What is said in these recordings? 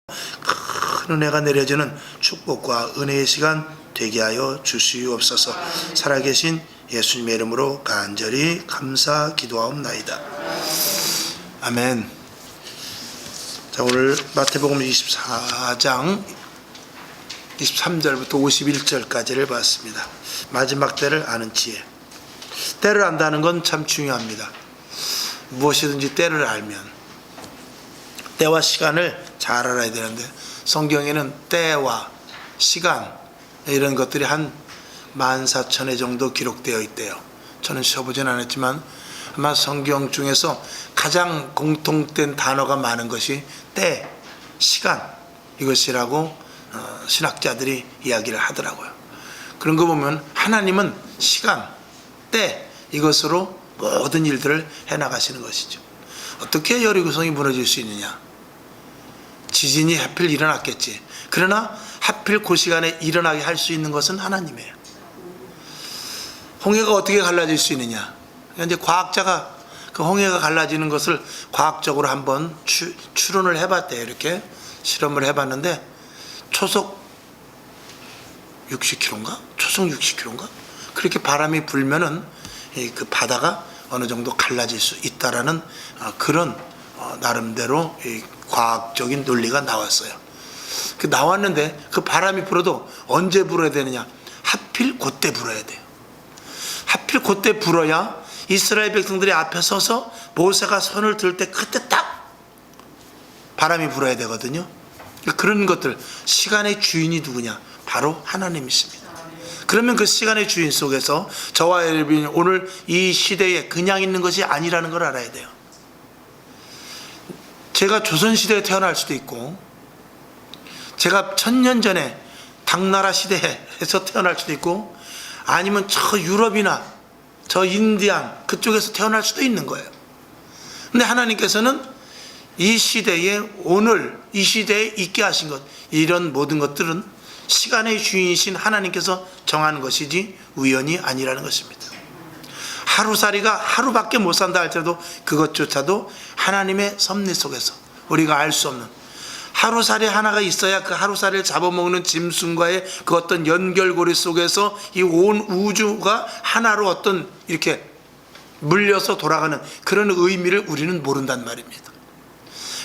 큰 은혜가 내려지는 축복과 은혜의 시간 되게 하여 주시옵소서. 살아계신 예수님의 이름으로 간절히 감사 기도하옵나이다. 아멘. 자, 오늘 마태복음 24장 23절부터 51절까지를 봤습니다. 마지막 때를 아는 지혜. 때를 안다는 건 참 중요합니다. 무엇이든지 때를 알면, 때와 시간을 잘 알아야 되는데, 성경에는 때와 시간 이런 것들이 한 14,000회 정도 기록되어 있대요. 저는 써보진 않았지만 아마 성경 중에서 가장 공통된 단어가 많은 것이 때, 시간 이것이라고 신학자들이 이야기를 하더라고요. 그런 거 보면 하나님은 시간, 때 이것으로 모든 일들을 해나가시는 것이죠. 어떻게 여리고성이 무너질 수 있느냐? 지진이 하필 일어났겠지. 그러나 하필 그 시간에 일어나게 할 수 있는 것은 하나님이에요. 홍해가 어떻게 갈라질 수 있느냐? 이제 과학자가 그 홍해가 갈라지는 것을 과학적으로 한번 추론을 해봤대요. 이렇게 실험을 해봤는데 초속 60km인가? 초속 60km인가? 그렇게 바람이 불면은 그 바다가 어느 정도 갈라질 수 있다라는 그런 나름대로 과학적인 논리가 나왔어요. 그 나왔는데 그 바람이 불어도 언제 불어야 되느냐? 하필 그때 불어야 돼요. 하필 그때 불어야 이스라엘 백성들이 앞에 서서 모세가 손을 들 때 그때 딱 바람이 불어야 되거든요. 그런 것들, 시간의 주인이 누구냐? 바로 하나님이십니다. 그러면 그 시간의 주인 속에서 저와 여러분이 오늘 이 시대에 그냥 있는 것이 아니라는 걸 알아야 돼요. 제가 조선시대에 태어날 수도 있고, 제가 1000년 전에 당나라 시대에서 태어날 수도 있고, 아니면 저 유럽이나 저 인디안 그쪽에서 태어날 수도 있는 거예요. 근데 하나님께서는 이 시대에, 오늘 이 시대에 있게 하신 것, 이런 모든 것들은 시간의 주인이신 하나님께서 정하는 것이지 우연이 아니라는 것입니다. 하루살이가 하루밖에 못 산다 할지라도 그것조차도 하나님의 섭리 속에서 우리가 알 수 없는, 하루살이 하나가 있어야 그 하루살이를 잡아먹는 짐승과의 그 어떤 연결고리 속에서 이 온 우주가 하나로 어떤 이렇게 물려서 돌아가는 그런 의미를 우리는 모른단 말입니다.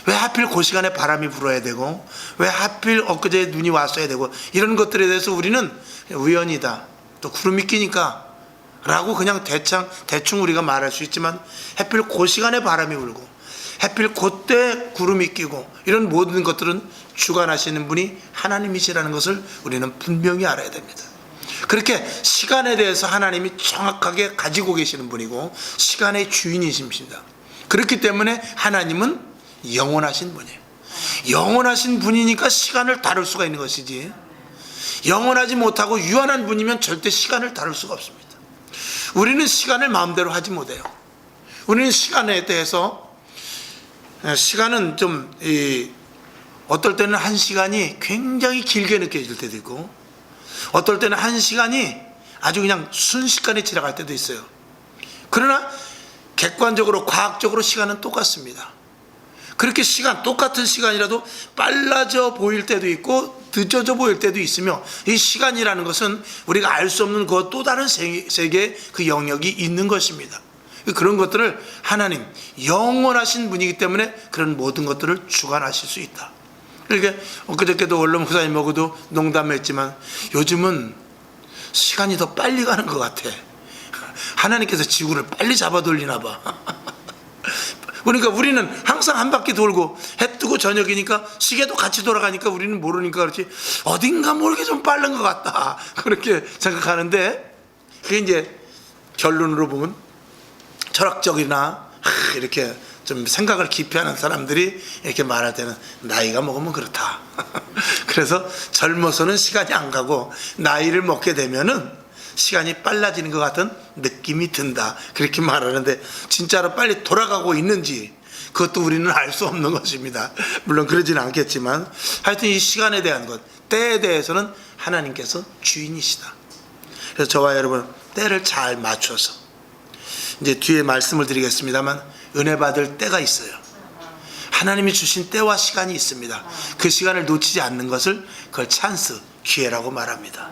왜 하필 그 시간에 바람이 불어야 되고, 왜 하필 엊그제 눈이 왔어야 되고, 이런 것들에 대해서 우리는 우연이다, 또 구름이 끼니까 라고 그냥 대충 우리가 말할 수 있지만, 하필 그 시간에 바람이 불고 하필 그때 구름이 끼고, 이런 모든 것들은 주관하시는 분이 하나님이시라는 것을 우리는 분명히 알아야 됩니다. 그렇게 시간에 대해서 하나님이 정확하게 가지고 계시는 분이고 시간의 주인이십니다. 그렇기 때문에 하나님은 영원하신 분이에요. 영원하신 분이니까 시간을 다룰 수가 있는 것이지, 영원하지 못하고 유한한 분이면 절대 시간을 다룰 수가 없습니다. 우리는 시간을 마음대로 하지 못해요. 우리는 시간에 대해서, 시간은 좀 어떨 때는 한 시간이 굉장히 길게 느껴질 때도 있고, 어떨 때는 한 시간이 아주 그냥 순식간에 지나갈 때도 있어요. 그러나 객관적으로 과학적으로 시간은 똑같습니다. 그렇게 똑같은 시간이라도 빨라져 보일 때도 있고 늦어져 보일 때도 있으며, 이 시간이라는 것은 우리가 알 수 없는 그 또 다른 세계의 그 영역이 있는 것입니다. 그런 것들을 하나님, 영원하신 분이기 때문에 그런 모든 것들을 주관하실 수 있다. 그러니까 엊그저께도 원로 목사님하고도 농담했지만, 요즘은 시간이 더 빨리 가는 것 같아. 하나님께서 지구를 빨리 잡아 돌리나 봐. 그러니까 우리는 항상 한 바퀴 돌고, 해 뜨고 저녁이니까 시계도 같이 돌아가니까 우리는 모르니까 그렇지, 어딘가 모르게 좀 빠른 것 같다, 그렇게 생각하는데, 그게 이제 결론으로 보면 철학적이나 이렇게 좀 생각을 깊이 하는 사람들이 이렇게 말할 때는 나이가 먹으면 그렇다. 그래서 젊어서는 시간이 안 가고 나이를 먹게 되면은 시간이 빨라지는 것 같은 느낌이 든다, 그렇게 말하는데, 진짜로 빨리 돌아가고 있는지 그것도 우리는 알 수 없는 것입니다. 물론 그러지는 않겠지만, 하여튼 이 시간에 대한 것, 때에 대해서는 하나님께서 주인이시다. 그래서 저와 여러분, 때를 잘 맞춰서, 이제 뒤에 말씀을 드리겠습니다만, 은혜 받을 때가 있어요. 하나님이 주신 때와 시간이 있습니다. 그 시간을 놓치지 않는 것을 그걸 찬스, 기회라고 말합니다.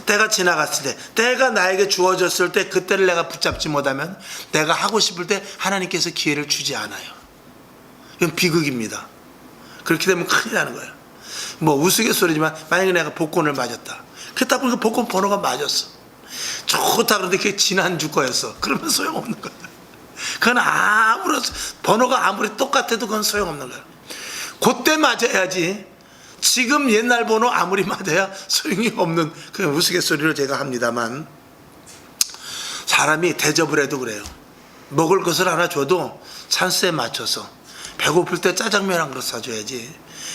때가 지나갔을 때, 때가 나에게 주어졌을 때 그때를 내가 붙잡지 못하면 내가 하고 싶을 때 하나님께서 기회를 주지 않아요. 이건 비극입니다. 그렇게 되면 큰일 나는 거예요. 뭐 우스갯소리지만 만약에 내가 복권을 맞았다. 그렇다 보니까 복권 번호가 맞았어. 좋다 그런데 그게 지난주 거였어. 그러면 소용없는 거야. 그건 번호가 아무리 똑같아도 그건 소용없는 거야. 그때 맞아야지. 지금 옛날 번호 아무리 맞아야 소용이 없는 그 우스갯소리를 제가 합니다만, 사람이 대접을 해도 그래요. 먹을 것을 하나 줘도 찬스에 맞춰서, 배고플 때 짜장면 한 그릇 사줘야지.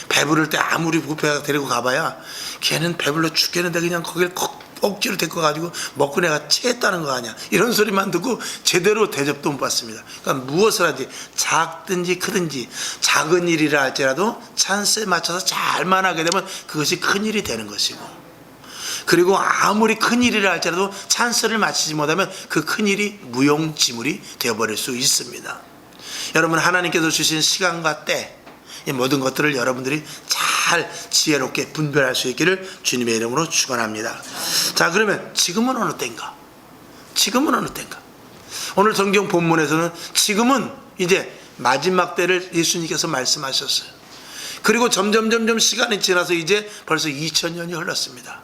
배부를 때 아무리 뷔페가 데리고 가봐야 걔는 배불러 죽겠는데 그냥 거길 억지로 데리고 가지고 먹고 내가 체했다는 거 아니야. 이런 소리만 듣고 제대로 대접도 못 받습니다. 그러니까 무엇을 하든지 작든지 크든지 작은 일이라 할지라도 찬스에 맞춰서 잘만 하게 되면 그것이 큰 일이 되는 것이고, 그리고 아무리 큰 일이라 할지라도 찬스를 맞추지 못하면 그 큰 일이 무용지물이 되어버릴 수 있습니다. 여러분, 하나님께서 주신 시간과 때, 이 모든 것들을 여러분들이 잘 지혜롭게 분별할 수 있기를 주님의 이름으로 축원합니다. 자, 그러면 지금은 어느 때인가? 지금은 어느 때인가? 오늘 성경 본문에서는 지금은 이제 마지막 때를 예수님께서 말씀하셨어요. 그리고 점점 시간이 지나서 이제 벌써 2000년이 흘렀습니다.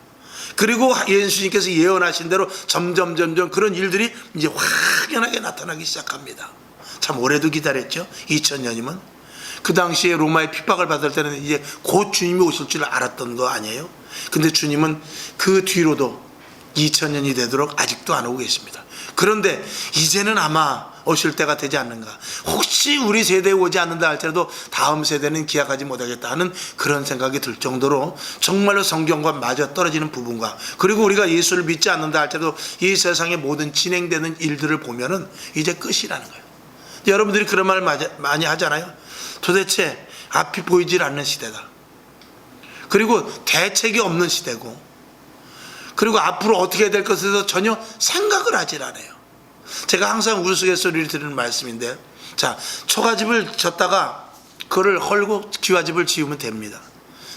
그리고 예수님께서 예언하신 대로 점점 그런 일들이 이제 확연하게 나타나기 시작합니다. 참 오래도 기다렸죠. 2000년이면. 그 당시에 로마의 핍박을 받을 때는 이제 곧 주님이 오실 줄 알았던 거 아니에요? 근데 주님은 그 뒤로도 2000년이 되도록 아직도 안 오고 계십니다. 그런데 이제는 아마 오실 때가 되지 않는가. 혹시 우리 세대에 오지 않는다 할지라도 다음 세대는 기약하지 못하겠다 하는 그런 생각이 들 정도로 정말로 성경과 맞아 떨어지는 부분과, 그리고 우리가 예수를 믿지 않는다 할지라도 이 세상의 모든 진행되는 일들을 보면은 이제 끝이라는 거예요. 여러분들이 그런 말 많이 하잖아요. 도대체 앞이 보이질 않는 시대다. 그리고 대책이 없는 시대고, 그리고 앞으로 어떻게 될 것에 대해서 전혀 생각을 하질 않아요. 제가 항상 우스갯소리를 드리는 말씀인데, 자, 초가집을 졌다가 그거를 헐고 기와집을 지으면 됩니다.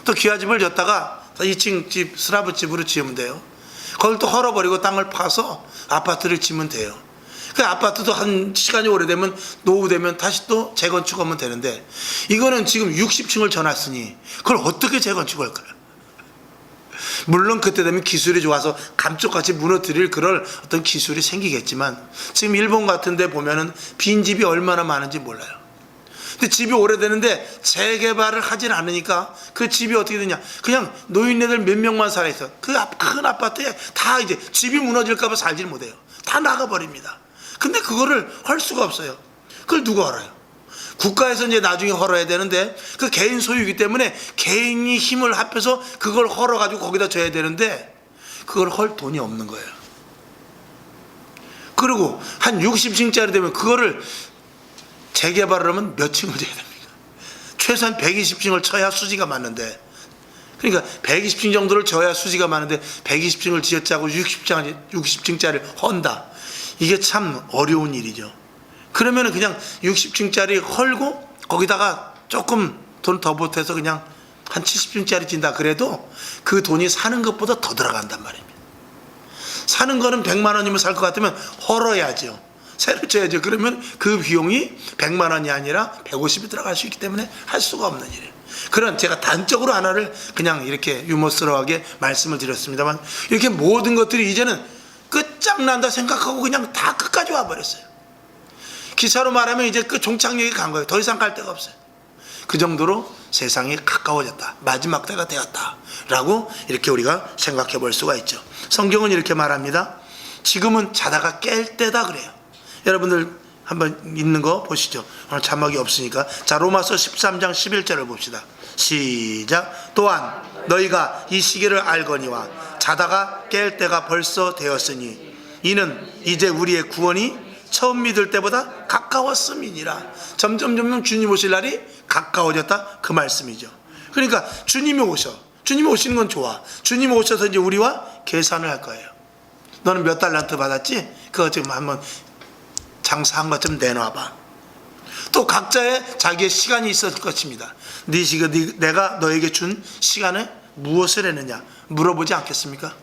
또 기와집을 졌다가 2층 집, 슬라브집으로 지으면 돼요. 그걸 또 헐어버리고 땅을 파서 아파트를 지으면 돼요. 그 아파트도 한 시간이 오래되면, 노후 되면 다시 또 재건축하면 되는데, 이거는 지금 60층을 져놨으니 그걸 어떻게 재건축할까요? 물론 그때 되면 기술이 좋아서 감쪽같이 무너뜨릴 그럴 어떤 기술이 생기겠지만, 지금 일본 같은 데 보면은 빈집이 얼마나 많은지 몰라요. 근데 집이 오래되는데 재개발을 하진 않으니까 그 집이 어떻게 되냐, 그냥 노인네들 몇 명만 살아있어. 그 큰 아파트에 다 이제 집이 무너질까 봐 살질 못해요. 다 나가버립니다. 근데 그거를 할 수가 없어요. 그걸 누가 알아요? 국가에서 이제 나중에 헐어야 되는데, 그 개인 소유이기 때문에 개인이 힘을 합해서 그걸 헐어가지고 거기다 줘야 되는데, 그걸 헐 돈이 없는 거예요. 그리고 한 60층짜리 되면 그거를 재개발을 하면 몇 층을 줘야 됩니까? 최소한 120층을 쳐야 수지가 맞는데, 그러니까 120층 정도를 져야 수지가 많은데 120층을 지었자고 60층짜리를 헌다. 이게 참 어려운 일이죠. 그러면 그냥 60층짜리 헐고 거기다가 조금 돈 더 보태서 그냥 한 70층짜리 진다 그래도 그 돈이 사는 것보다 더 들어간단 말입니다. 사는 거는 100만 원이면 살 것 같으면 헐어야죠. 새로 쳐야죠. 그러면 그 비용이 100만 원이 아니라 150이 들어갈 수 있기 때문에 할 수가 없는 일이에요. 그런 제가 단적으로 하나를 그냥 이렇게 유머스러하게 말씀을 드렸습니다만, 이렇게 모든 것들이 이제는 끝장난다 생각하고 그냥 다 끝까지 와버렸어요. 기사로 말하면 이제 그 종착역에 간 거예요. 더 이상 갈 데가 없어요. 그 정도로 세상이 가까워졌다. 마지막 때가 되었다. 라고 이렇게 우리가 생각해 볼 수가 있죠. 성경은 이렇게 말합니다. 지금은 자다가 깰 때다 그래요. 여러분들 한번 읽는 거 보시죠. 오늘 자막이 없으니까. 자, 로마서 13장 11절을 봅시다. 시작. 또한 너희가 이 시기를 알거니와 자다가 깰 때가 벌써 되었으니 이는 이제 우리의 구원이 처음 믿을 때보다 가까웠음이니라. 점점 주님 오실 날이 가까워졌다, 그 말씀이죠. 그러니까 주님이 오시는 건 좋아. 주님이 오셔서 이제 우리와 계산을 할 거예요. 너는 몇 달란트 받았지? 그거 지금 한번 장사한 것 좀 내놔봐. 또 각자의 자기의 시간이 있을 것입니다. 내가 너에게 준 시간에 무엇을 했느냐 물어보지 않겠습니까?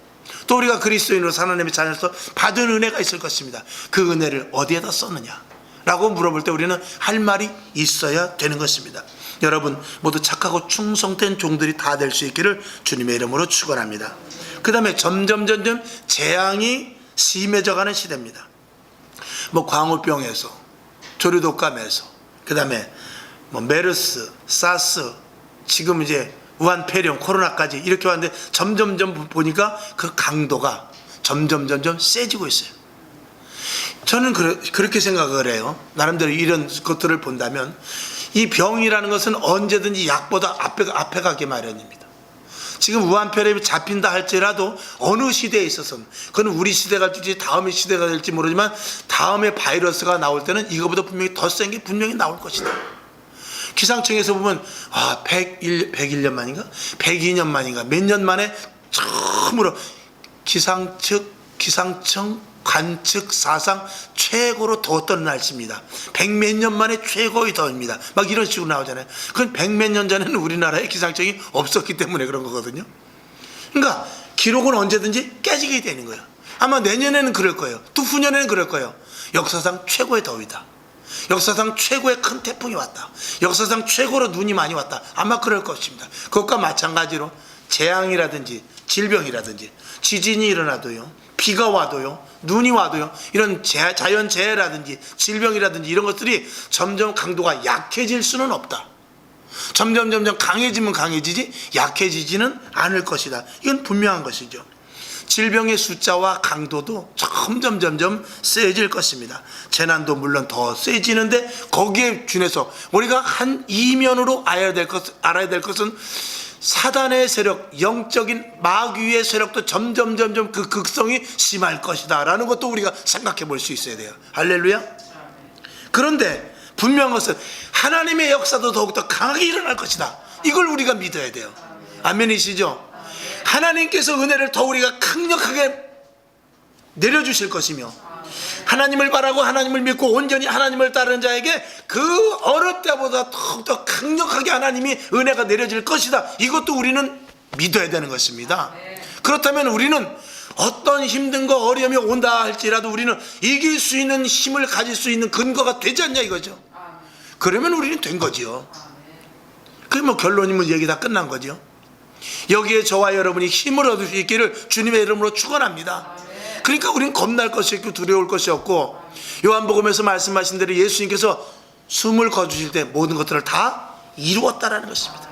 또 우리가 그리스도인으로 하나님의 자녀로서 받은 은혜가 있을 것입니다. 그 은혜를 어디에다 썼느냐 라고 물어볼 때 우리는 할 말이 있어야 되는 것입니다. 여러분 모두 착하고 충성된 종들이 다 될 수 있기를 주님의 이름으로 축원합니다. 그 다음에 점점 재앙이 심해져가는 시대입니다. 뭐 광우병에서, 조류독감에서, 그 다음에 뭐 메르스, 사스, 지금 이제 우한폐렴, 코로나까지 이렇게 왔는데 점점 보니까 그 강도가 점점 세지고 있어요. 저는 그렇게 생각을 해요. 나름대로 이런 것들을 본다면 이 병이라는 것은 언제든지 약보다 앞에 가기 마련입니다. 지금 우한폐렴이 잡힌다 할지라도 어느 시대에 있어서는, 그건 우리 시대가 될지 다음의 시대가 될지 모르지만 다음에 바이러스가 나올 때는 이거보다 분명히 더 센 게 분명히 나올 것이다. 기상청에서 보면 101년 만인가 102년 만인가 몇 년 만에 처음으로 기상청 관측 사상 최고로 더웠던 날씨입니다. 100몇 년 만에 최고의 더위입니다. 막 이런 식으로 나오잖아요. 그건 100몇 년 전에는 우리나라에 기상청이 없었기 때문에 그런 거거든요. 그러니까 기록은 언제든지 깨지게 되는 거예요. 아마 내년에는 그럴 거예요. 또 후년에는 그럴 거예요. 역사상 최고의 더위다. 역사상 최고의 큰 태풍이 왔다. 역사상 최고로 눈이 많이 왔다. 아마 그럴 것입니다. 그것과 마찬가지로 재앙이라든지 질병이라든지 지진이 일어나도요, 비가 와도요, 눈이 와도요, 이런 자연재해라든지 질병이라든지 이런 것들이 점점 강도가 약해질 수는 없다. 점점 강해지면 강해지지 약해지지는 않을 것이다. 이건 분명한 것이죠. 질병의 숫자와 강도도 점점 세질 것입니다. 재난도 물론 더 세지는데 거기에 준해서 우리가 한 이면으로 알아야 될 것은 사단의 세력, 영적인 마귀의 세력도 점점 그 극성이 심할 것이다 라는 것도 우리가 생각해 볼 수 있어야 돼요. 할렐루야. 그런데 분명한 것은 하나님의 역사도 더욱더 강하게 일어날 것이다. 이걸 우리가 믿어야 돼요. 아멘이시죠? 하나님께서 은혜를 더 우리가 강력하게 내려주실 것이며, 하나님을 바라고 하나님을 믿고 온전히 하나님을 따르는 자에게 그 어느 때보다 더욱더 강력하게 하나님이 은혜가 내려질 것이다. 이것도 우리는 믿어야 되는 것입니다. 그렇다면 우리는 어떤 힘든 거 어려움이 온다 할지라도 우리는 이길 수 있는 힘을 가질 수 있는 근거가 되지 않냐 이거죠. 그러면 우리는 된 거지요. 그게 뭐 결론이면 얘기 다 끝난 거죠. 여기에 저와 여러분이 힘을 얻을 수 있기를 주님의 이름으로 축원합니다. 그러니까 우리는 겁날 것이 없고 두려울 것이 없고, 요한복음에서 말씀하신 대로 예수님께서 숨을 거두실 때 모든 것들을 다 이루었다라는 것입니다.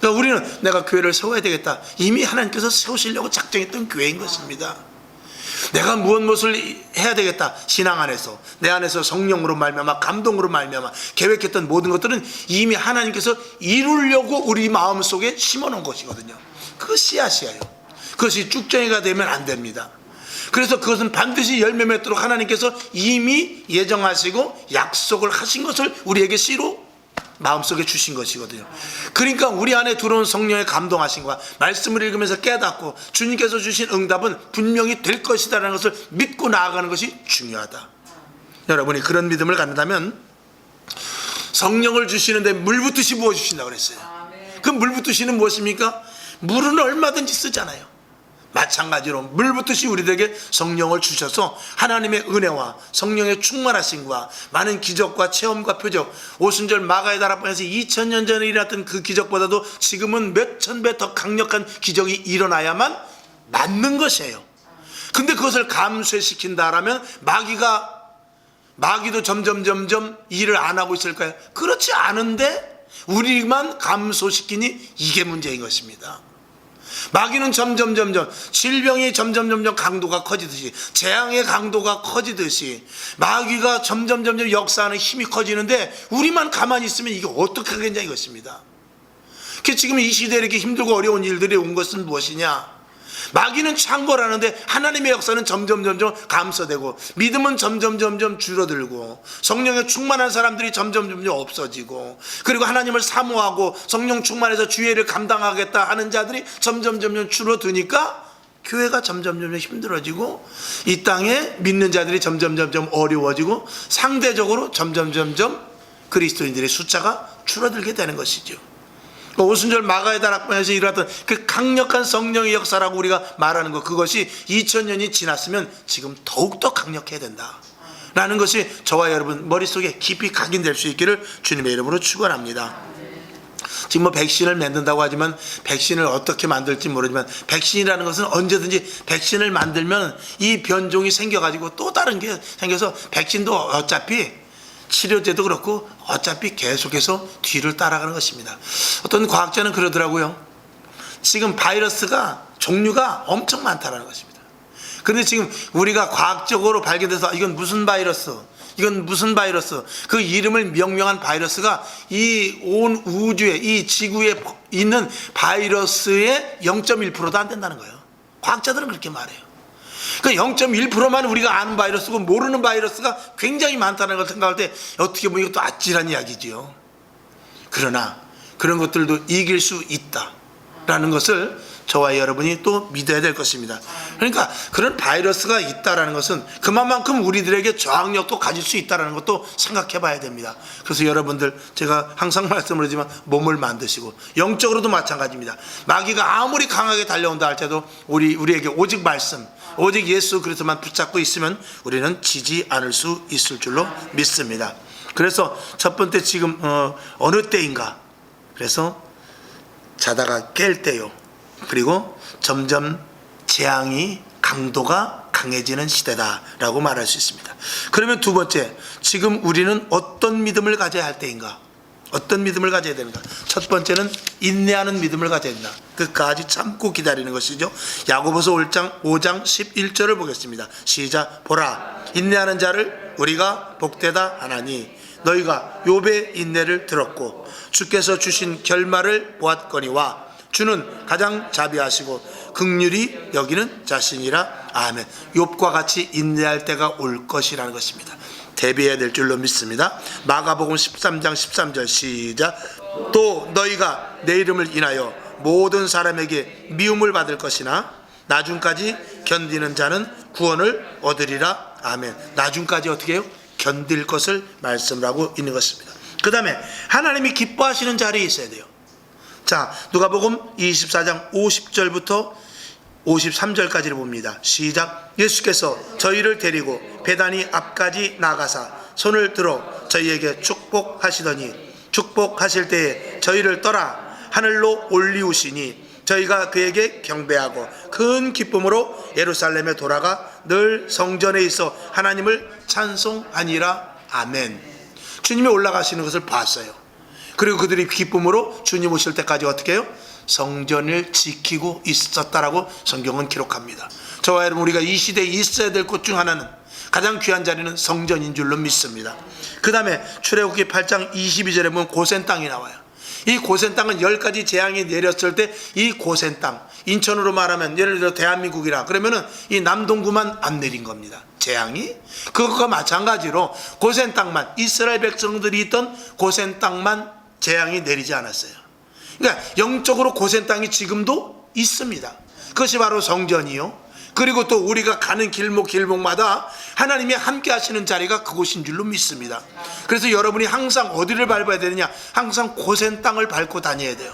그러니까 우리는 내가 교회를 세워야 되겠다, 이미 하나님께서 세우시려고 작정했던 교회인 것입니다. 내가 무엇을 해야 되겠다, 신앙 안에서 내 안에서 성령으로 말미암아 감동으로 말미암아 계획했던 모든 것들은 이미 하나님께서 이루려고 우리 마음속에 심어놓은 것이거든요. 그 씨앗이에요. 그것이 쭉정이가 되면 안 됩니다. 그래서 그것은 반드시 열매 맺도록 하나님께서 이미 예정하시고 약속을 하신 것을 우리에게 씨로 마음속에 주신 것이거든요. 그러니까 우리 안에 들어온 성령의 감동하심과 말씀을 읽으면서 깨닫고 주님께서 주신 응답은 분명히 될 것이다 라는 것을 믿고 나아가는 것이 중요하다. 여러분이 그런 믿음을 갖는다면, 성령을 주시는데 물 붓듯이 부어주신다고 그랬어요. 그 물 붓듯이는 무엇입니까? 물은 얼마든지 쓰잖아요. 마찬가지로 물 붓듯이 우리들에게 성령을 주셔서 하나님의 은혜와 성령의 충만하심과 많은 기적과 체험과 표적, 오순절 마가의 다락방에서 2000년 전에 일어났던 그 기적보다도 지금은 몇천 배 더 강력한 기적이 일어나야만 맞는 것이에요. 근데 그것을 감쇄시킨다라면 마귀도 점점 일을 안 하고 있을까요? 그렇지 않은데 우리만 감소시키니 이게 문제인 것입니다. 마귀는 점점 질병이 점점 강도가 커지듯이, 재앙의 강도가 커지듯이 마귀가 점점 역사하는 힘이 커지는데 우리만 가만히 있으면 이게 어떻게 하겠냐 이것입니다. 지금 이 시대에 이렇게 힘들고 어려운 일들이 온 것은 무엇이냐? 마귀는 창궐하는데 하나님의 역사는 점점 감소되고, 믿음은 점점 줄어들고, 성령에 충만한 사람들이 점점 없어지고, 그리고 하나님을 사모하고 성령 충만해서 주의를 감당하겠다 하는 자들이 점점 줄어드니까 교회가 점점 힘들어지고, 이 땅에 믿는 자들이 점점 어려워지고, 상대적으로 점점 그리스도인들의 숫자가 줄어들게 되는 것이죠. 오순절 마가의 다락방에서 일어났던 그 강력한 성령의 역사라고 우리가 말하는 것, 그것이 2000년이 지났으면 지금 더욱더 강력해야 된다 라는 것이 저와 여러분 머릿속에 깊이 각인될 수 있기를 주님의 이름으로 축원합니다. 지금 뭐 백신을 만든다고 하지만 백신을 어떻게 만들지 모르지만 백신이라는 것은 언제든지 백신을 만들면 이 변종이 생겨가지고 또 다른 게 생겨서 백신도 어차피 치료제도 그렇고 어차피 계속해서 뒤를 따라가는 것입니다. 어떤 과학자는 그러더라고요. 지금 바이러스가 종류가 엄청 많다는 것입니다. 그런데 지금 우리가 과학적으로 발견돼서 이건 무슨 바이러스, 이건 무슨 바이러스, 그 이름을 명명한 바이러스가 이 온 우주에, 이 지구에 있는 바이러스의 0.1%도 안 된다는 거예요. 과학자들은 그렇게 말해요. 그 0.1%만 우리가 아는 바이러스고 모르는 바이러스가 굉장히 많다는 걸 생각할 때 어떻게 보면 이것도 아찔한 이야기지요. 그러나 그런 것들도 이길 수 있다라는 것을 저와 여러분이 또 믿어야 될 것입니다. 그러니까 그런 바이러스가 있다라는 것은 그만큼 우리들에게 저항력도 가질 수 있다는 것도 생각해 봐야 됩니다. 그래서 여러분들, 제가 항상 말씀을 하지만 몸을 만드시고, 영적으로도 마찬가지입니다. 마귀가 아무리 강하게 달려온다 할지라도 우리에게 오직 말씀, 오직 예수 그리스도만 붙잡고 있으면 우리는 지지 않을 수 있을 줄로 믿습니다. 그래서 첫 번째, 지금 어느 때인가, 그래서 자다가 깰 때요, 그리고 점점 재앙이 강도가 강해지는 시대다라고 말할 수 있습니다. 그러면 두 번째, 지금 우리는 어떤 믿음을 가져야 할 때인가? 어떤 믿음을 가져야 되는가? 첫 번째는 인내하는 믿음을 가져야 된다. 끝까지 참고 기다리는 것이죠. 야고보서 5장 11절을 보겠습니다. 시작. 보라, 인내하는 자를 우리가 복되다 하나니 너희가 욥의 인내를 들었고 주께서 주신 결말을 보았거니와 주는 가장 자비하시고 긍휼히 여기는 자신이라. 아멘. 욥과 같이 인내할 때가 올 것이라는 것입니다. 대비해야 될 줄로 믿습니다. 마가복음 13장 13절 시작. 또 너희가 내 이름을 인하여 모든 사람에게 미움을 받을 것이나 나중까지 견디는 자는 구원을 얻으리라. 아멘. 나중까지 어떻게 해요? 견딜 것을 말씀을 하고 있는 것입니다. 그 다음에 하나님이 기뻐하시는 자리에 있어야 돼요. 자, 누가복음 24장 50절부터 53절까지를 봅니다. 시작. 예수께서 저희를 데리고 베다니 앞까지 나가사 손을 들어 저희에게 축복하시더니 축복하실 때에 저희를 떠나 하늘로 올리우시니 저희가 그에게 경배하고 큰 기쁨으로 예루살렘에 돌아가 늘 성전에 있어 하나님을 찬송하니라. 아멘. 주님이 올라가시는 것을 봤어요. 그리고 그들이 기쁨으로 주님 오실 때까지 어떻게 해요? 성전을 지키고 있었다라고 성경은 기록합니다. 저와 여러분, 우리가 이 시대에 있어야 될 곳 중 하나는, 가장 귀한 자리는 성전인 줄로 믿습니다. 그 다음에 출애굽기 8장 22절에 보면 고센 땅이 나와요. 이 고센 땅은 10가지 재앙이 내렸을 때 이 고센 땅, 인천으로 말하면 예를 들어 대한민국이라 그러면은 이 남동구만 안 내린 겁니다. 재앙이. 그것과 마찬가지로 고센 땅만, 이스라엘 백성들이 있던 고센 땅만 재앙이 내리지 않았어요. 그러니까 영적으로 고센 땅이 지금도 있습니다. 그것이 바로 성전이요, 그리고 또 우리가 가는 길목마다 하나님이 함께 하시는 자리가 그곳인 줄로 믿습니다. 그래서 여러분이 항상 어디를 밟아야 되느냐? 항상 고센 땅을 밟고 다녀야 돼요.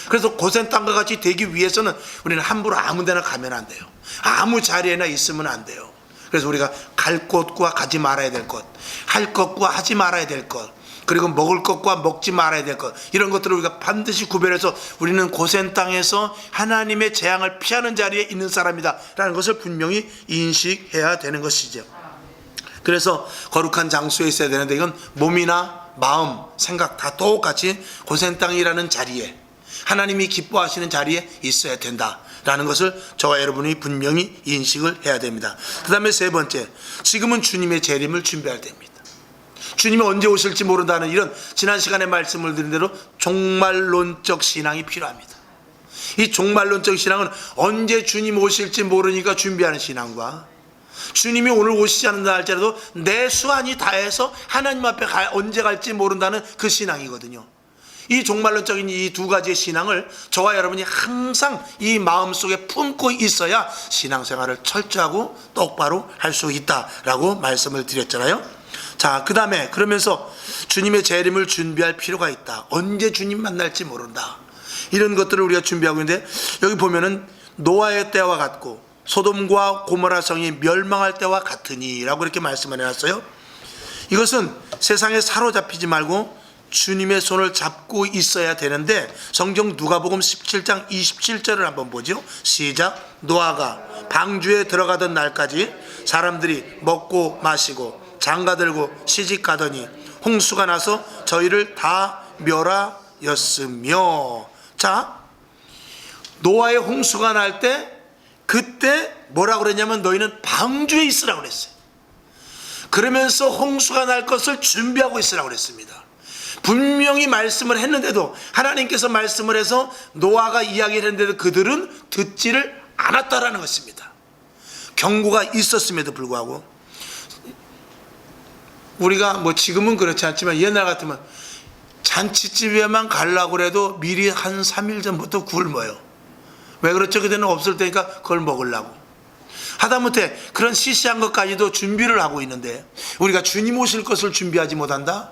그래서 고센 땅과 같이 되기 위해서는 우리는 함부로 아무 데나 가면 안 돼요. 아무 자리에나 있으면 안 돼요. 그래서 우리가 갈 곳과 가지 말아야 될 것, 할 것과 하지 말아야 될 것, 그리고 먹을 것과 먹지 말아야 될 것, 이런 것들을 우리가 반드시 구별해서 우리는 고센 땅에서 하나님의 재앙을 피하는 자리에 있는 사람이다 라는 것을 분명히 인식해야 되는 것이죠. 그래서 거룩한 장소에 있어야 되는데, 이건 몸이나 마음, 생각 다 똑같이 고센 땅이라는 자리에, 하나님이 기뻐하시는 자리에 있어야 된다라는 것을 저와 여러분이 분명히 인식을 해야 됩니다. 그 다음에 세 번째, 지금은 주님의 재림을 준비할 때입니다. 주님이 언제 오실지 모른다는 이런, 지난 시간에 말씀을 드린 대로 종말론적 신앙이 필요합니다. 이 종말론적 신앙은 언제 주님 오실지 모르니까 준비하는 신앙과, 주님이 오늘 오시지 않는다 할지라도 내 수완이 다해서 하나님 앞에 언제 갈지 모른다는 그 신앙이거든요. 이 종말론적인 이 두 가지의 신앙을 저와 여러분이 항상 이 마음속에 품고 있어야 신앙생활을 철저하고 똑바로 할 수 있다라고 말씀을 드렸잖아요. 자, 그 다음에 그러면서 주님의 재림을 준비할 필요가 있다. 언제 주님 만날지 모른다. 이런 것들을 우리가 준비하고 있는데, 여기 보면은 노아의 때와 같고 소돔과 고모라 성이 멸망할 때와 같으니 라고 이렇게 말씀을 해놨어요. 이것은 세상에 사로잡히지 말고 주님의 손을 잡고 있어야 되는데, 성경 누가복음 17장 27절을 한번 보죠. 시작. 노아가 방주에 들어가던 날까지 사람들이 먹고 마시고 장가들고 시집가더니 홍수가 나서 저희를 다 멸하였으며. 자, 노아의 홍수가 날 때, 그때 뭐라고 그랬냐면 너희는 방주에 있으라고 그랬어요. 그러면서 홍수가 날 것을 준비하고 있으라고 그랬습니다. 분명히 말씀을 했는데도, 하나님께서 말씀을 해서 노아가 이야기를 했는데도 그들은 듣지를 않았다라는 것입니다. 경고가 있었음에도 불구하고, 우리가 뭐 지금은 그렇지 않지만 옛날 같으면 잔치집에만 가려고 해도 미리 한 3일 전부터 굶어요. 왜 그렇죠? 그때는 없을 테니까 그걸 먹으려고. 하다못해 그런 시시한 것까지도 준비를 하고 있는데, 우리가 주님 오실 것을 준비하지 못한다?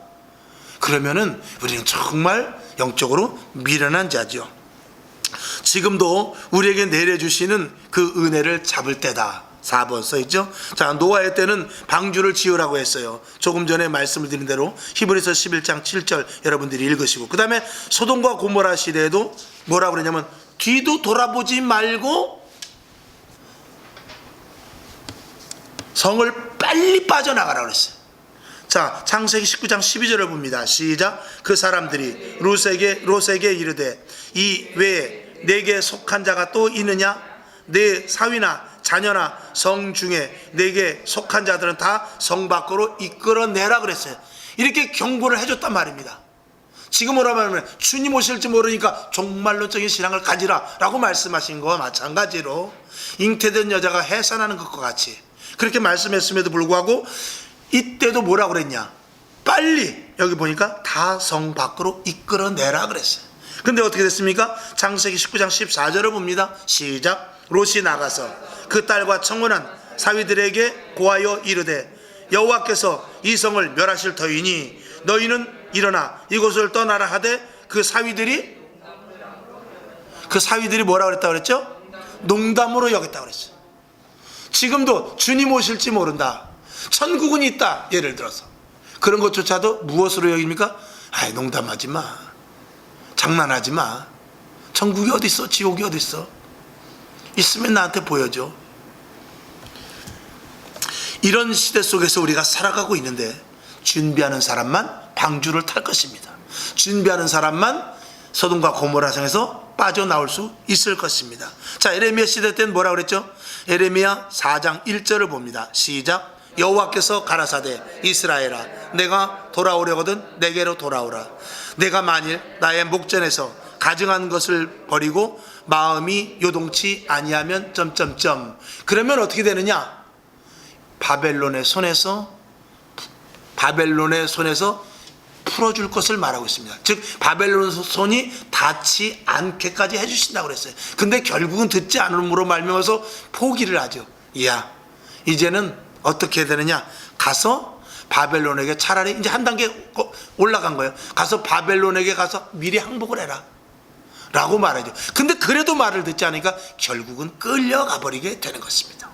그러면은 우리는 정말 영적으로 미련한 자죠. 지금도 우리에게 내려주시는 그 은혜를 잡을 때다. 4번 써있죠. 자, 노아의 때는 방주를 지으라고 했어요. 조금 전에 말씀을 드린 대로 히브리서 11장 7절 여러분들이 읽으시고, 그 다음에 소돔과 고모라 시대에도 뭐라고 그러냐면 뒤도 돌아보지 말고 성을 빨리 빠져나가라고 그랬어요. 자, 창세기 19장 12절을 봅니다. 시작. 그 사람들이 롯에게 이르되 이 외에 내게 속한 자가 또 있느냐? 내 사위나 자녀나 성 중에 내게 속한 자들은 다 성 밖으로 이끌어내라 그랬어요. 이렇게 경고를 해줬단 말입니다. 지금 뭐라 말하면 주님 오실지 모르니까 종말론적인 신앙을 가지라 라고 말씀하신 거와 마찬가지로, 잉태된 여자가 해산하는 것과 같이 그렇게 말씀했음에도 불구하고 이때도 뭐라고 그랬냐? 빨리, 여기 보니까 다 성 밖으로 이끌어내라 그랬어요. 근데 어떻게 됐습니까? 창세기 19장 14절을 봅니다. 시작. 롯이 나가서 그 딸과 청혼한 사위들에게 고하여 이르되 여호와께서 이 성을 멸하실 터이니 너희는 일어나 이곳을 떠나라 하되, 그 사위들이 뭐라고 그랬다고 그랬죠? 농담으로 여겼다고 그랬어요. 지금도 주님 오실지 모른다, 천국은 있다, 예를 들어서 그런 것조차도 무엇으로 여깁니까? 아이, 농담하지 마, 장난하지 마, 천국이 어디 있어, 지옥이 어디 있어, 있으면 나한테 보여줘. 이런 시대 속에서 우리가 살아가고 있는데, 준비하는 사람만 방주를 탈 것입니다. 준비하는 사람만 소돔과 고모라 성에서 빠져나올 수 있을 것입니다. 자, 에레미야 시대 때는 뭐라고 그랬죠? 에레미야 4장 1절을 봅니다. 시작. 여호와께서 가라사대 이스라엘아, 내가 돌아오려거든 내게로 돌아오라. 내가 만일 나의 목전에서 가증한 것을 버리고 마음이 요동치 아니하면 그러면 어떻게 되느냐? 바벨론의 손에서 풀어줄 것을 말하고 있습니다. 즉 바벨론 손이 닿지 않게까지 해주신다고 그랬어요. 근데 결국은 듣지 않음으로 말미암아서 포기를 하죠. 이야, 이제는 어떻게 되느냐? 가서 바벨론에게, 차라리 이제 한 단계 올라간 거예요. 가서 바벨론에게 가서 미리 항복을 해라 라고 말하죠. 근데 그래도 말을 듣지 않으니까 결국은 끌려가 버리게 되는 것입니다.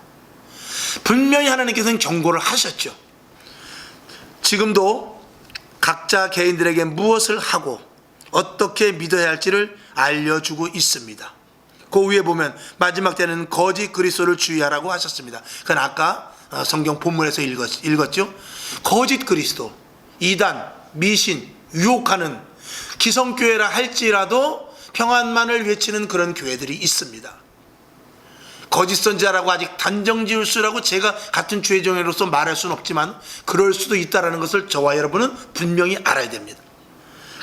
분명히 하나님께서는 경고를 하셨죠. 지금도 각자 개인들에게 무엇을 하고 어떻게 믿어야 할지를 알려주고 있습니다. 그 위에 보면 마지막 때는 거짓 그리스도를 주의하라고 하셨습니다. 그건 아까 성경 본문에서 읽었죠. 거짓 그리스도, 이단, 미신, 유혹하는 기성교회라 할지라도 평안만을 외치는 그런 교회들이 있습니다. 거짓 선지자라고 아직 단정 지을 수라고 제가 같은 주의 종회로서 말할 수는 없지만 그럴 수도 있다는 것을 저와 여러분은 분명히 알아야 됩니다.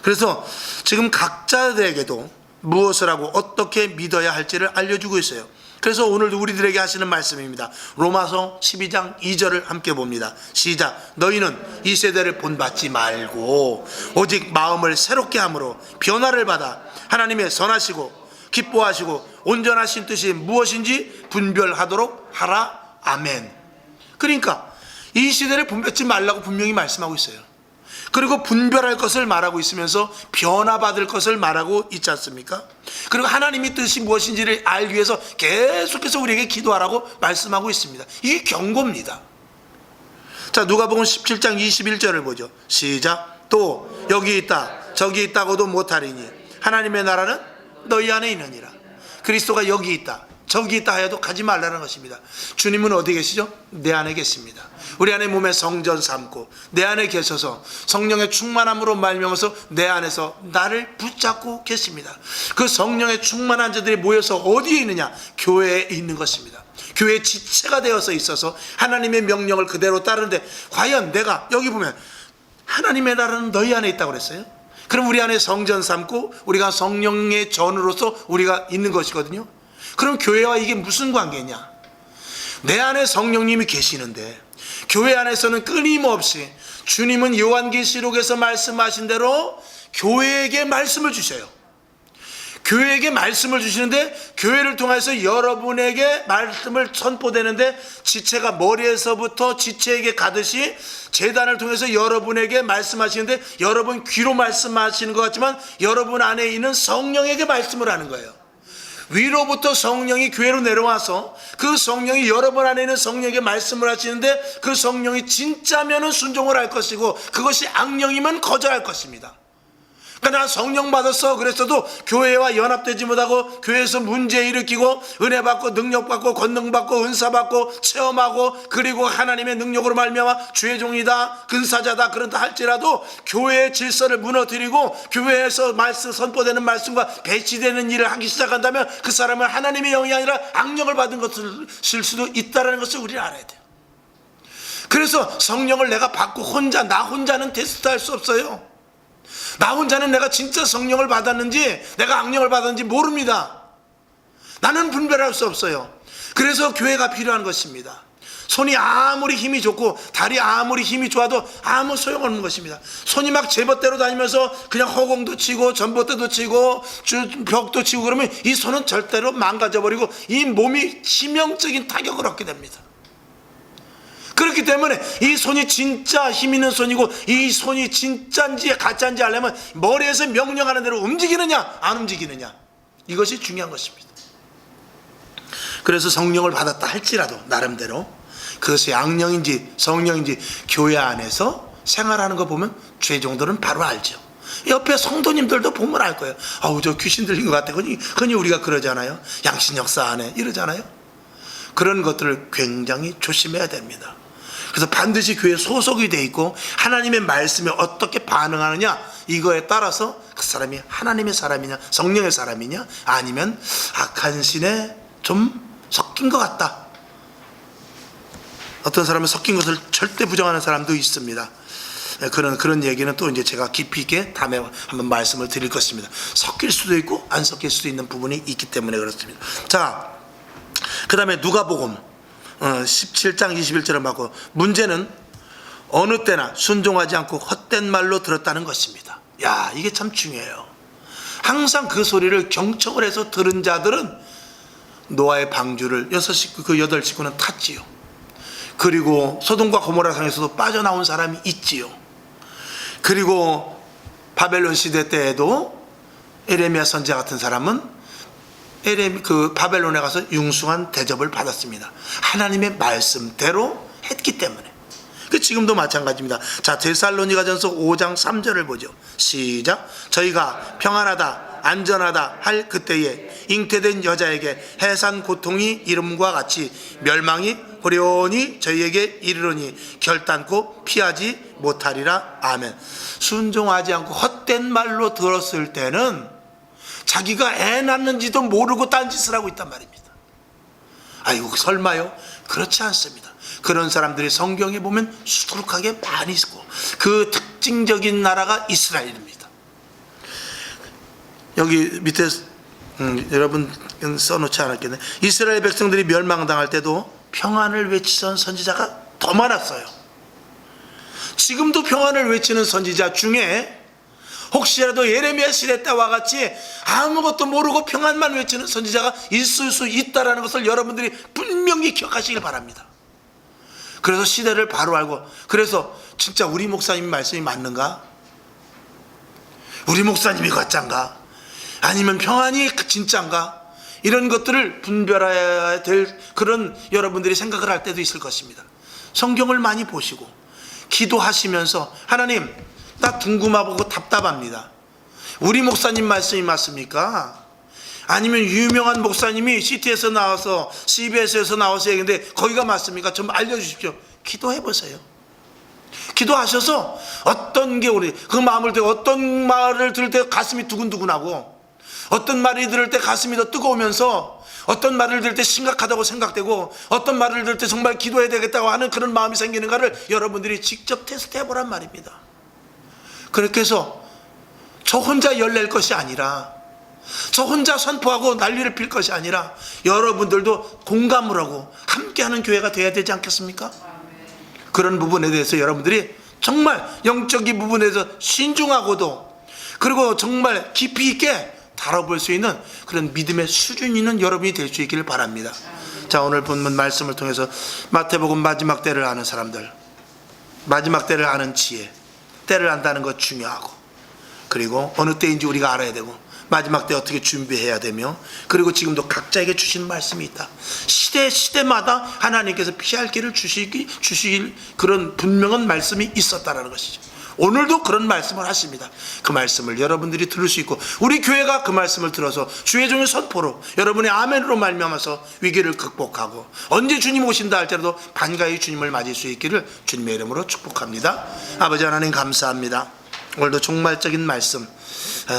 그래서 지금 각자들에게도 무엇을 하고 어떻게 믿어야 할지를 알려주고 있어요. 그래서 오늘도 우리들에게 하시는 말씀입니다. 로마서 12장 2절을 함께 봅니다. 시작. 너희는 이 세대를 본받지 말고 오직 마음을 새롭게 함으로 변화를 받아 하나님의 선하시고 기뻐하시고 온전하신 뜻이 무엇인지 분별하도록 하라. 아멘. 그러니까 이 시대를 분별하지 말라고 분명히 말씀하고 있어요. 그리고 분별할 것을 말하고 있으면서 변화받을 것을 말하고 있지 않습니까? 그리고 하나님의 뜻이 무엇인지를 알기 위해서 계속해서 우리에게 기도하라고 말씀하고 있습니다. 이게 경고입니다. 자, 누가복음 17장 21절을 보죠. 시작. 또 여기 있다 저기 있다고도 못하리니 하나님의 나라는 너희 안에 있느니라. 그리스도가 여기 있다 저기 있다 하여도 가지 말라는 것입니다. 주님은 어디 계시죠? 내 안에 계십니다. 우리 안에 몸에 성전 삼고 내 안에 계셔서 성령의 충만함으로 말미암아서 내 안에서 나를 붙잡고 계십니다. 그 성령의 충만한 자들이 모여서 어디에 있느냐? 교회에 있는 것입니다. 교회의 지체가 되어서 있어서 하나님의 명령을 그대로 따르는데, 과연 내가 여기 보면 하나님의 나라는 너희 안에 있다고 그랬어요. 그럼 우리 안에 성전 삼고 우리가 성령의 전으로서 우리가 있는 것이거든요. 그럼 교회와 이게 무슨 관계냐? 내 안에 성령님이 계시는데 교회 안에서는 끊임없이 주님은 요한계시록에서 말씀하신 대로 교회에게 말씀을 주셔요. 교회에게 말씀을 주시는데, 교회를 통해서 여러분에게 말씀을 선포되는데, 지체가 머리에서부터 지체에게 가듯이 제단을 통해서 여러분에게 말씀하시는데, 여러분 귀로 말씀하시는 것 같지만 여러분 안에 있는 성령에게 말씀을 하는 거예요. 위로부터 성령이 교회로 내려와서 그 성령이 여러분 안에 있는 성령에게 말씀을 하시는데, 그 성령이 진짜면은 순종을 할 것이고 그것이 악령이면 거절할 것입니다. 그러니까 난 성령 받았어 그랬어도 교회와 연합되지 못하고 교회에서 문제 일으키고 은혜 받고 능력 받고 권능 받고 은사 받고 체험하고 그리고 하나님의 능력으로 말미암아 주의 종이다 근사자다 그런다 할지라도 교회의 질서를 무너뜨리고 교회에서 말씀 선포되는 말씀과 배치되는 일을 하기 시작한다면 그 사람은 하나님의 영이 아니라 악령을 받은 것일 수도 있다는 것을 우리는 알아야 돼요. 그래서 성령을 내가 받고 나 혼자는 테스트할 수 없어요. 나 혼자는 내가 진짜 성령을 받았는지 내가 악령을 받았는지 모릅니다. 나는 분별할 수 없어요. 그래서 교회가 필요한 것입니다. 손이 아무리 힘이 좋고 다리 아무리 힘이 좋아도 아무 소용없는 것입니다. 손이 막 제멋대로 다니면서 그냥 허공도 치고 전봇대도 치고 벽도 치고 그러면 이 손은 절대로 망가져버리고 이 몸이 치명적인 타격을 얻게 됩니다. 그렇기 때문에 이 손이 진짜 힘 있는 손이고 이 손이 진짜인지 가짜인지 알려면 머리에서 명령하는 대로 움직이느냐 안 움직이느냐, 이것이 중요한 것입니다. 그래서 성령을 받았다 할지라도 나름대로 그것이 악령인지 성령인지 교회 안에서 생활하는 거 보면 죄 정도는 바로 알죠. 옆에 성도님들도 보면 알 거예요. 아우 저 귀신 들린 것 같아. 흔히 우리가 그러잖아요. 양신 역사 안에 이러잖아요. 그런 것들을 굉장히 조심해야 됩니다. 그래서 반드시 교회에 소속이 돼 있고 하나님의 말씀에 어떻게 반응하느냐, 이거에 따라서 그 사람이 하나님의 사람이냐 성령의 사람이냐 아니면 악한 신에 좀 섞인 것 같다. 어떤 사람은 섞인 것을 절대 부정하는 사람도 있습니다. 그런 얘기는 또 이제 제가 깊이 있게 다음에 한번 말씀을 드릴 것입니다. 섞일 수도 있고 안 섞일 수도 있는 부분이 있기 때문에 그렇습니다. 자, 그 다음에 누가복음 17장 21절을 맞고, 문제는 어느 때나 순종하지 않고 헛된 말로 들었다는 것입니다. 야, 이게 참 중요해요. 항상 그 소리를 경청을 해서 들은 자들은 노아의 방주를 6식구 그 8식구는 탔지요. 그리고 소돔과 고모라 상에서도 빠져나온 사람이 있지요. 그리고 바벨론 시대 때에도 에레미야 선지자 같은 사람은 바벨론에 가서 융숭한 대접을 받았습니다. 하나님의 말씀대로 했기 때문에. 지금도 마찬가지입니다. 자, 데살로니가전서 5장 3절을 보죠. 시작. 저희가 평안하다 안전하다 할 그때에 잉태된 여자에게 해산 고통이 이름과 같이 멸망이 호련히 저희에게 이르러니 결단코 피하지 못하리라. 아멘. 순종하지 않고 헛된 말로 들었을 때는 자기가 애 낳는지도 모르고 딴짓을 하고 있단 말입니다. 아이고 설마요? 그렇지 않습니다. 그런 사람들이 성경에 보면 수두룩하게 많이 있고 그 특징적인 나라가 이스라엘입니다. 여기 밑에 여러분 써놓지 않았겠네. 이스라엘 백성들이 멸망당할 때도 평안을 외치던 선지자가 더 많았어요. 지금도 평안을 외치는 선지자 중에 혹시라도 예레미야 시대 때와 같이 아무것도 모르고 평안만 외치는 선지자가 있을 수 있다는 것을 여러분들이 분명히 기억하시길 바랍니다. 그래서 시대를 바로 알고, 그래서 진짜 우리 목사님 말씀이 맞는가? 우리 목사님이 가짜인가? 아니면 평안이 진짜인가? 이런 것들을 분별해야 될 그런 여러분들이 생각을 할 때도 있을 것입니다. 성경을 많이 보시고 기도하시면서, 하나님, 나 궁금하고 답답합니다. 우리 목사님 말씀이 맞습니까? 아니면 유명한 목사님이 CT에서 나와서 CBS에서 나와서 얘기했는데 거기가 맞습니까? 좀 알려주십시오. 기도해 보세요. 기도하셔서 어떤 게 우리 그 마음을 들고, 어떤 말을 들을 때 가슴이 두근두근하고, 어떤 말을 들을 때 가슴이 더 뜨거우면서, 어떤 말을 들을 때 심각하다고 생각되고, 어떤 말을 들을 때 정말 기도해야 되겠다고 하는 그런 마음이 생기는가를 여러분들이 직접 테스트해 보란 말입니다. 그렇게 해서 저 혼자 열낼 것이 아니라, 저 혼자 선포하고 난리를 필 것이 아니라 여러분들도 공감을 하고 함께하는 교회가 돼야 되지 않겠습니까? 그런 부분에 대해서 여러분들이 정말 영적인 부분에 대해서 신중하고도, 그리고 정말 깊이 있게 다뤄볼 수 있는 그런 믿음의 수준이 있는 여러분이 될 수 있기를 바랍니다. 자, 오늘 본문 말씀을 통해서 마태복음 마지막 때를 아는 사람들, 마지막 때를 아는 지혜, 때를 안다는 것 중요하고, 그리고 어느 때인지 우리가 알아야 되고, 마지막 때 어떻게 준비해야 되며, 그리고 지금도 각자에게 주신 말씀이 있다. 시대마다 하나님께서 피할 길을 주시길 그런 분명한 말씀이 있었다라는 것이죠. 오늘도 그런 말씀을 하십니다. 그 말씀을 여러분들이 들을 수 있고, 우리 교회가 그 말씀을 들어서 주의 종의 선포로, 여러분의 아멘으로 말미암아서 위기를 극복하고 언제 주님 오신다 할때라도 반가이 주님을 맞을 수 있기를 주님의 이름으로 축복합니다. 아버지 하나님, 감사합니다. 오늘도 종말적인 말씀,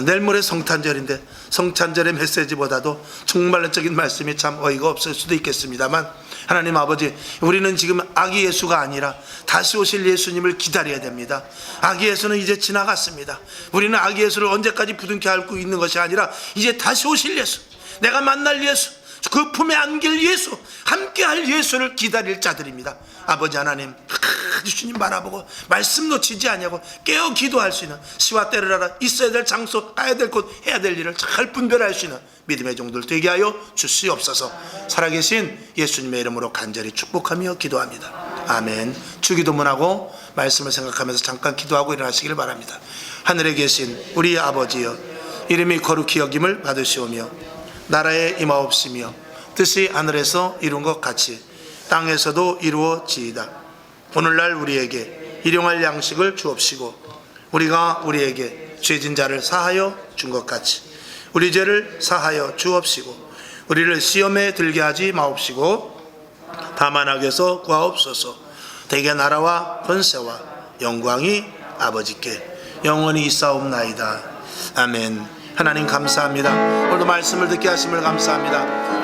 내일 모레 성탄절인데 성탄절의 메시지보다도 종말적인 말씀이 참 어이가 없을 수도 있겠습니다만, 하나님 아버지, 우리는 지금 아기 예수가 아니라 다시 오실 예수님을 기다려야 됩니다. 아기 예수는 이제 지나갔습니다. 우리는 아기 예수를 언제까지 부둥켜 안고 있는 것이 아니라 이제 다시 오실 예수, 내가 만날 예수, 그 품에 안길 예수, 함께할 예수를 기다릴 자들입니다. 아버지 하나님, 주님 바라보고 말씀 놓치지 아니하고 깨어 기도할 수 있는, 시와 때를 알아 있어야 될 장소, 가야 될 곳, 해야 될 일을 잘 분별할 수 있는 믿음의 종들 되게 하여 주시옵소서. 살아계신 예수님의 이름으로 간절히 축복하며 기도합니다. 아멘. 주기도문하고 말씀을 생각하면서 잠깐 기도하고 일어나시길 바랍니다. 하늘에 계신 우리 아버지여, 이름이 거룩히 여김을 받으시오며 나라에 임하옵시며 뜻이 하늘에서 이룬 것 같이 땅에서도 이루어지이다. 오늘날 우리에게 일용할 양식을 주옵시고, 우리가 우리에게 죄진 자를 사하여 준 것 같이 우리 죄를 사하여 주옵시고, 우리를 시험에 들게 하지 마옵시고 다만 악에서 구하옵소서. 대개 나라와 권세와 영광이 아버지께 영원히 있사옵나이다. 아멘. 하나님 감사합니다. 오늘도 말씀을 듣게 하심을 감사합니다.